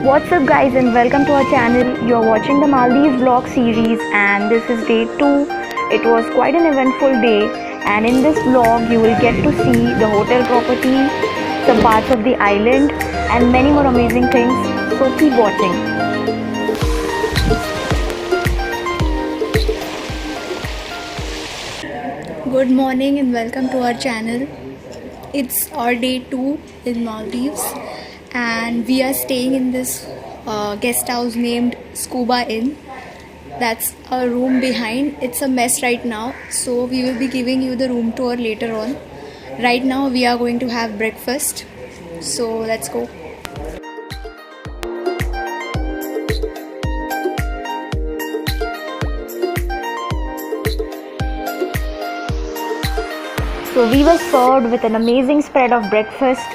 What's up guys and welcome to our channel. You're watching the Maldives vlog series and this is day 2. It was quite an eventful day and in this vlog you will get to see the hotel property, some parts of the island and many more amazing things. So keep watching. Good morning and welcome to our channel. It's our day 2 in Maldives and we are staying in this guest house named Scuba Inn. That's a room behind. It's a mess right now, so we will be giving you the room tour later on. Right now we are going to have breakfast, so let's go. So we were served with an amazing spread of breakfast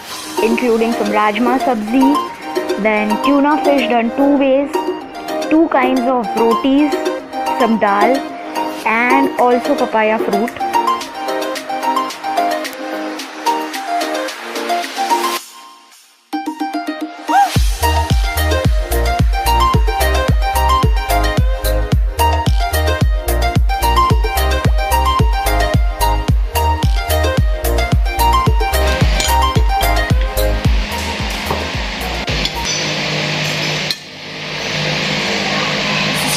including some rajma sabzi, then tuna fish done 2 ways, 2 kinds of rotis, some dal and also papaya fruit.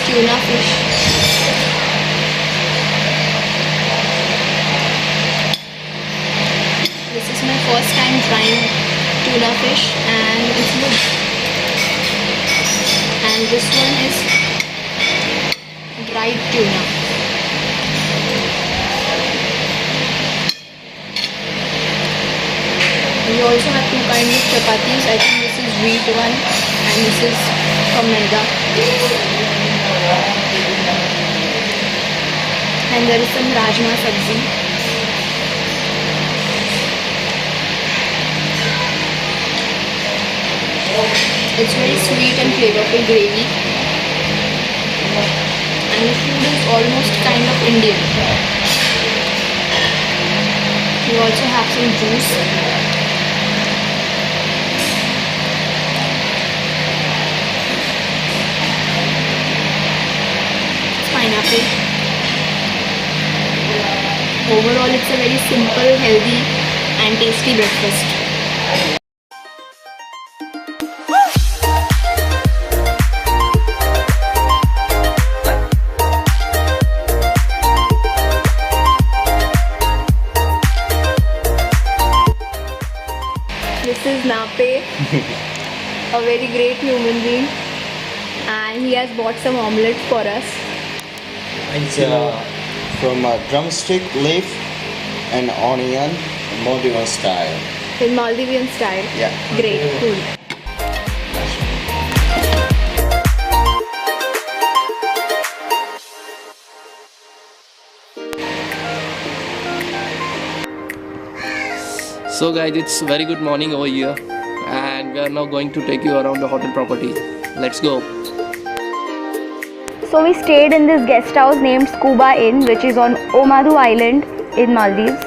Tuna fish. This is my first time trying tuna fish and it's good. And this one is dried tuna. We also have 2 kinds of chapatis. I think this is wheat one and this is from maida. And there is some rajma sabzi. It's very sweet and flavorful gravy. And the food is almost kind of Indian. We also have some juice. Pineapple. Overall, it's a very simple, healthy and tasty breakfast. This is Nape, a very great human being, and he has bought some omelette for us. It's from a drumstick leaf and onion, Maldivian style. In Maldivian style? Yeah. Great, cool. So guys, it's very good morning over here and we are now going to take you around the hotel property. Let's go. So we stayed in this guest house named Scuba Inn, which is on Omadhoo Island in Maldives.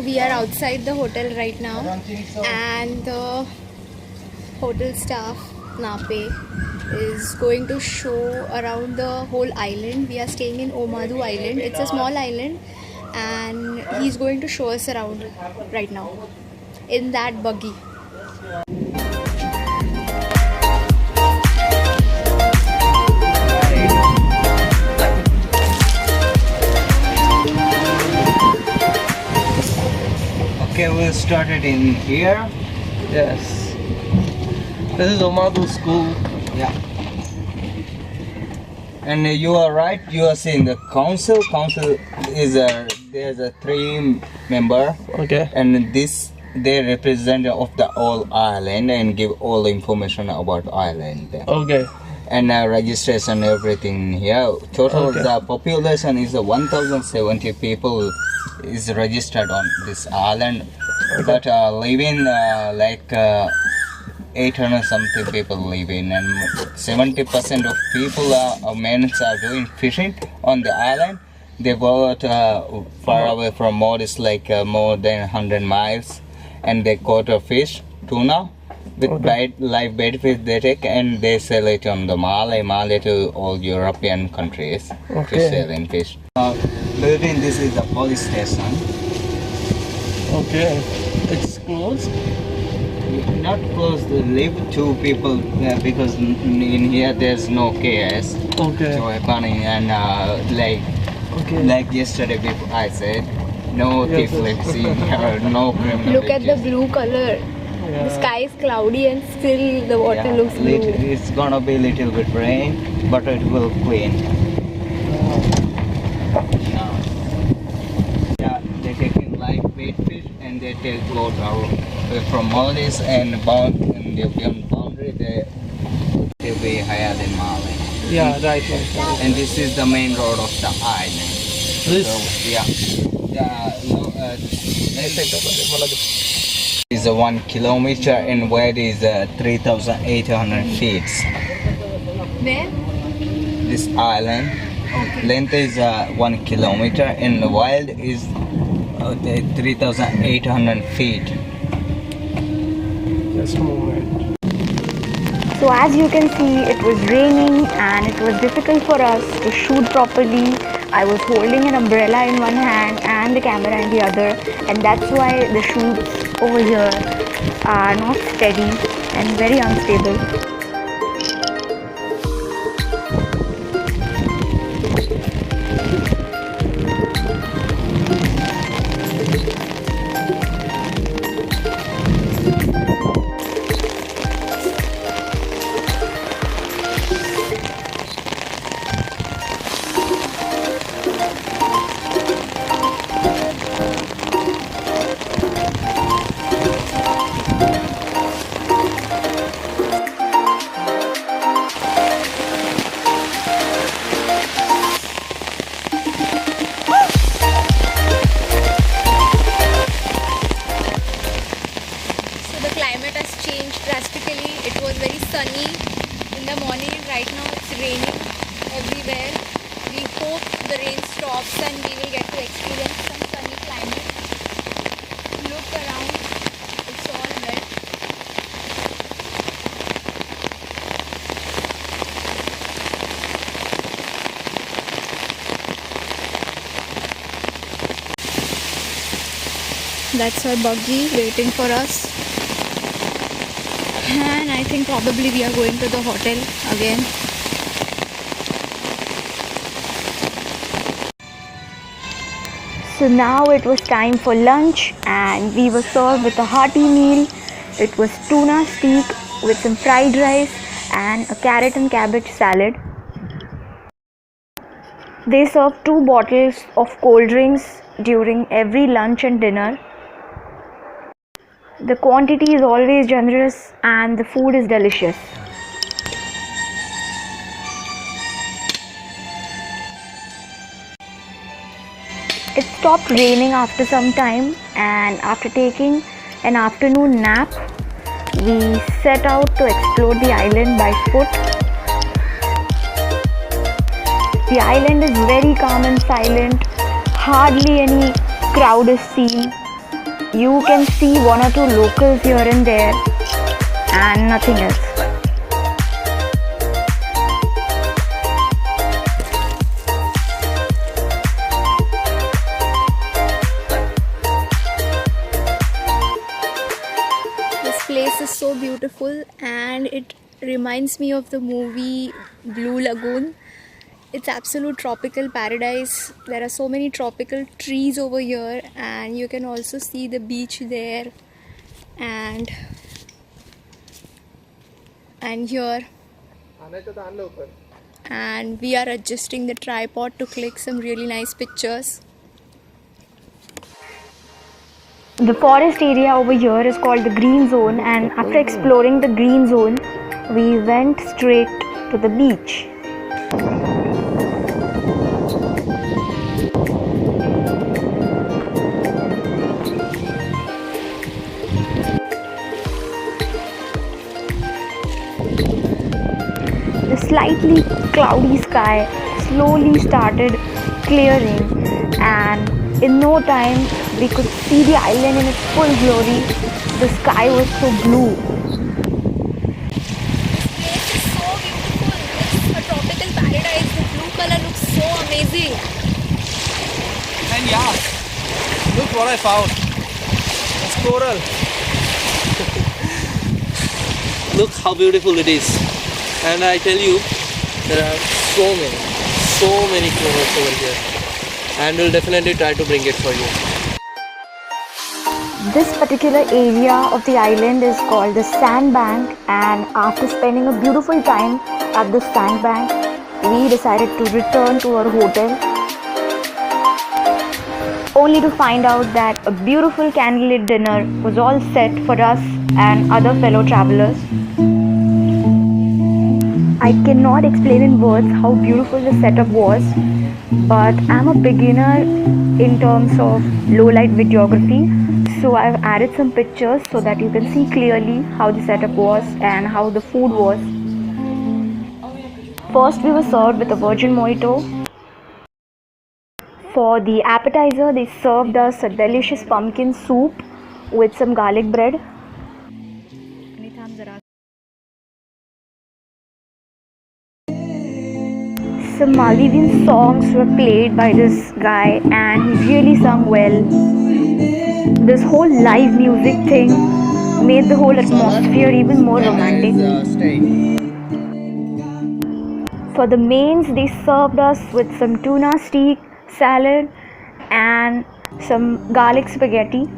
We are outside the hotel right now and the hotel staff Nape is going to show around the whole island. We are staying in Omadhoo Island. It's a small island and he's going to show us around right now in that buggy. started in here. Yes. This is Omadhoo school. Yeah. And you are right. You are seeing the council. Council is there's a 3 member. Okay. And this they represent of the whole island and give all the information about island. Okay. And registration everything here. Total Okay. the population is 1,070 people is registered on this island, but living like 800 something people living, and 70% of people men are doing fishing on the island. They go far away from Maldives, like more than 100 miles, and they caught a fish, tuna, with live bait fish they take, and they sell it on the Malay to all European countries to sell in fish. Building this is the police station. Okay. It's closed? Not close to live 2 people because in here there's no chaos. Okay. So happening and like yesterday before I said, no thief lives in here, no criminal. Look at the blue color. The sky is cloudy and still the water looks blue. It's gonna be little bit rain, but it will clean. Yeah, they're taking live bait fish and they take go from Maldives and the boundary they'll be higher than Malay. Yeah, right. And this is the main road of the island. This is 1 kilometer and wide is 3,800 feet. Where? This island length is 1 kilometer and wide is 3,800 feet. Just a moment. So as you can see, it was raining and it was difficult for us to shoot properly. I was holding an umbrella in one hand and the camera in the other, and that's why the shoots over here are not steady and very unstable. Drastically. It was very sunny in the morning and right now it's raining everywhere. We hope the rain stops and we will get to experience some sunny climate. Look around, it's all wet. That's our buggy waiting for us. And I think probably we are going to the hotel again. So now it was time for lunch and we were served with a hearty meal. It was tuna steak with some fried rice and a carrot and cabbage salad. They served 2 bottles of cold drinks during every lunch and dinner. The quantity is always generous and the food is delicious. It stopped raining after some time, and after taking an afternoon nap, we set out to explore the island by foot. The island is very calm and silent, hardly any crowd is seen. You can see 1 or 2 locals here and there and nothing else. This place is so beautiful and it reminds me of the movie Blue Lagoon. It's absolute tropical paradise. There are so many tropical trees over here, and you can also see the beach there, and here. And we are adjusting the tripod to click some really nice pictures. The forest area over here is called the green zone, and after exploring the green zone, we went straight to the beach. The slightly cloudy sky slowly started clearing, and in no time we could see the island in its full glory. The sky was so blue. This place is so beautiful. It's a tropical paradise. The blue color looks so amazing. And yeah, look what I found. A squirrel. Look how beautiful it is. And I tell you, there are so many squirrels over here. And we'll definitely try to bring it for you. This particular area of the island is called the sandbank, and after spending a beautiful time at the sandbank, we decided to return to our hotel, only to find out that a beautiful candlelit dinner was all set for us and other fellow travelers. I cannot explain in words how beautiful the setup was, but I'm a beginner in terms of low light videography, so I've added some pictures so that you can see clearly how the setup was and how the food was. First we were served with a virgin mojito. For the appetizer, they served us a delicious pumpkin soup with some garlic bread. Some Maldivian songs were played by this guy, and he really sung well. This whole live music thing made the whole atmosphere even more romantic. For the mains, they served us with some tuna steak, salad, and some garlic spaghetti.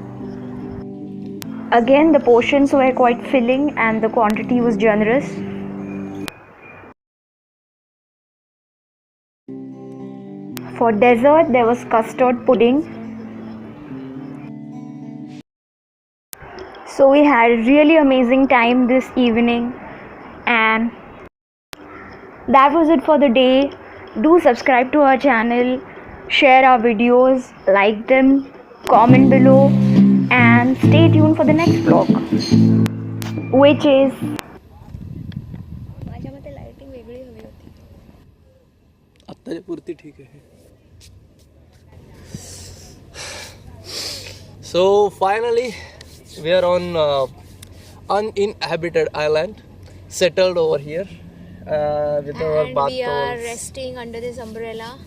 Again, the portions were quite filling and the quantity was generous. For dessert, there was custard pudding. So we had a really amazing time this evening, and that was it for the day. Do subscribe to our channel, share our videos, like them, comment below, and stay tuned for the next vlog, which is So finally, we are on uninhabited island, settled over here with our And bath we are towels. resting under this umbrella.